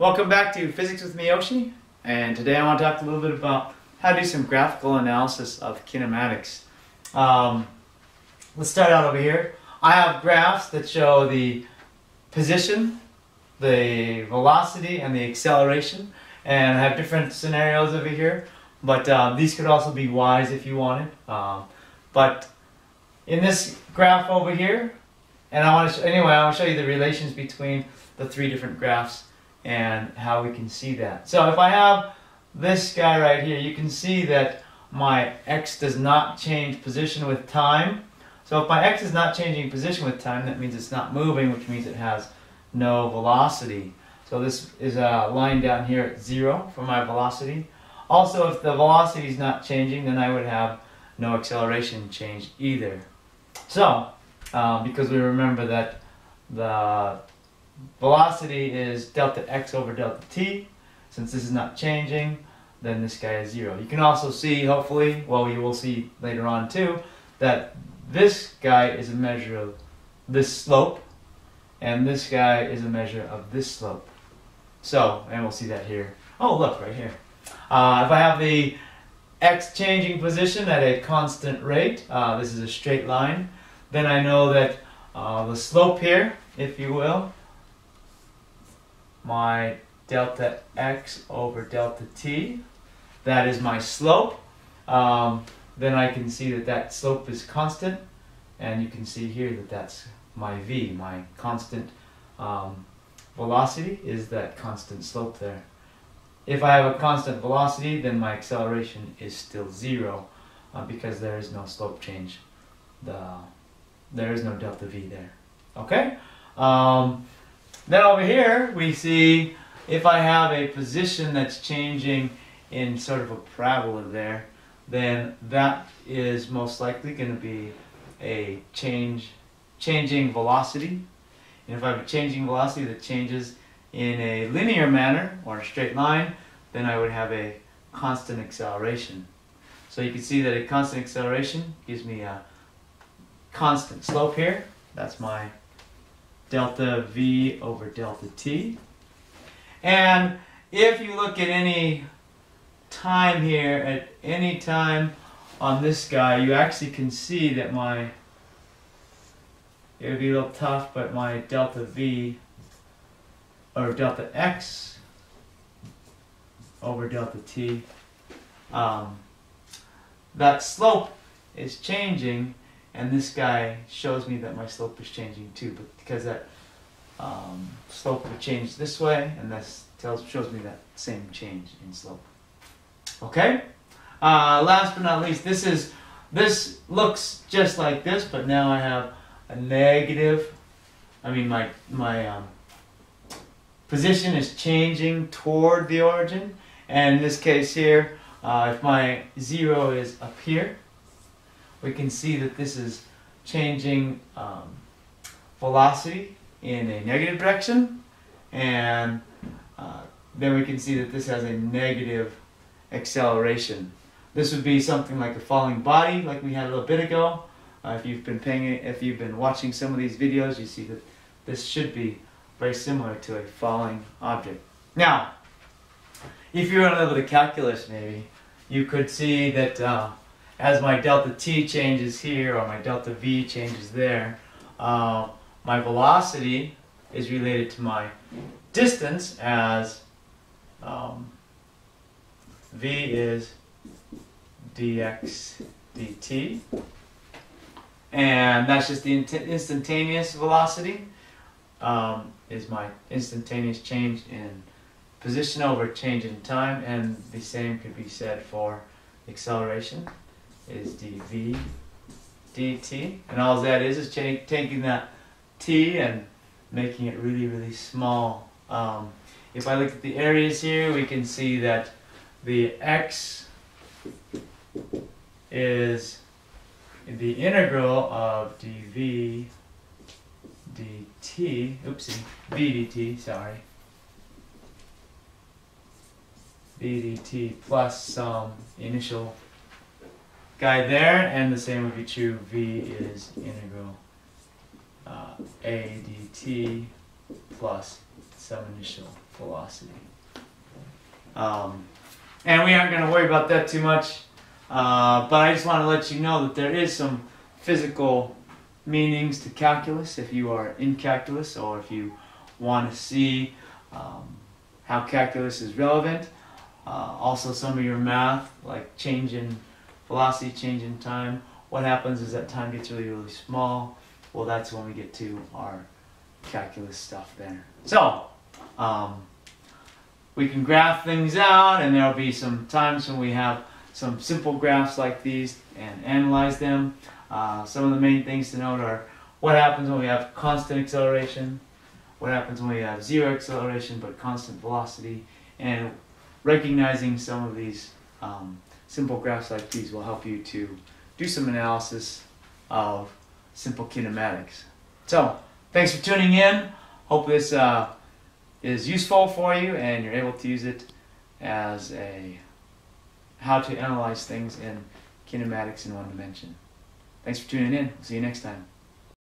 Welcome back to Physics with Miyoshi, and today I want to talk a little bit about how to do some graphical analysis of kinematics. Let's start out over here. I have graphs that show the position, the velocity, and the acceleration, and I have different scenarios over here, but these could also be Y's if you wanted. But in this graph over here, and I want to show you the relations between the three different graphs and how we can see that. So if I have this guy right here, you can see that my x does not change position with time. So if my x is not changing position with time, that means it's not moving, which means it has no velocity. So this is a line down here at 0 for my velocity. Also, if the velocity is not changing, then I would have no acceleration change either. So, because we remember that the velocity is delta x over delta t, since this is not changing, then this guy is 0. You can also see, hopefully, well, you will see later on too, that this guy is a measure of this slope, and this guy is a measure of this slope. So, and we'll see that here. Oh, look, right here. If I have the x changing position at a constant rate, this is a straight line, then I know that the slope here, if you will, my delta x over delta t, that is my slope. Then I can see that that slope is constant, and you can see here that that's my v, my constant velocity is that constant slope there. If I have a constant velocity, then my acceleration is still 0 because there is no slope change. There is no delta v there. Okay? Then over here we see if I have a position that's changing in sort of a parabola there, then that is most likely going to be a changing velocity. And if I have a changing velocity that changes in a linear manner or a straight line, then I would have a constant acceleration. So you can see that a constant acceleration gives me a constant slope here. That's my delta v over delta t. And if you look at any time here, at any time on this guy, you actually can see that it would be a little tough, but my delta v or delta x over delta t, that slope is changing, and this guy shows me that my slope is changing too, but because that slope would change this way, and this shows me that same change in slope. Okay? Last but not least, this looks just like this, but now I have a negative. My position is changing toward the origin, and in this case here, if my 0 is up here, we can see that this is changing velocity in a negative direction, and then we can see that this has a negative acceleration. This would be something like a falling body, like we had a little bit ago. If you've been watching some of these videos, you see that this should be very similar to a falling object. Now, if you're in a little bit of calculus, maybe you could see that as my delta t changes here, or my delta v changes there, my velocity is related to my distance as v is dx dt, and that's just the instantaneous velocity, is my instantaneous change in position over change in time, and the same could be said for acceleration, is dv dt, and all that is taking that t and making it really, really small. If I look at the areas here, we can see that the x is the integral of dv dt, oopsie, v dt, sorry, v dt plus some initial guy there, and the same would be true, v is integral a dt plus some initial velocity. And we aren't going to worry about that too much, but I just want to let you know that there is some physical meanings to calculus if you are in calculus, or if you want to see how calculus is relevant. Also some of your math, like change in velocity, change in time. What happens is that time gets really, really small. Well, that's when we get to our calculus stuff there. So, we can graph things out, and there'll be some times when we have some simple graphs like these and analyze them. Some of the main things to note are what happens when we have constant acceleration, what happens when we have zero acceleration but constant velocity, and recognizing some of these simple graphs like these will help you to do some analysis of simple kinematics. So, thanks for tuning in. Hope this is useful for you and you're able to use it as a how to analyze things in kinematics in one dimension. Thanks for tuning in. See you next time.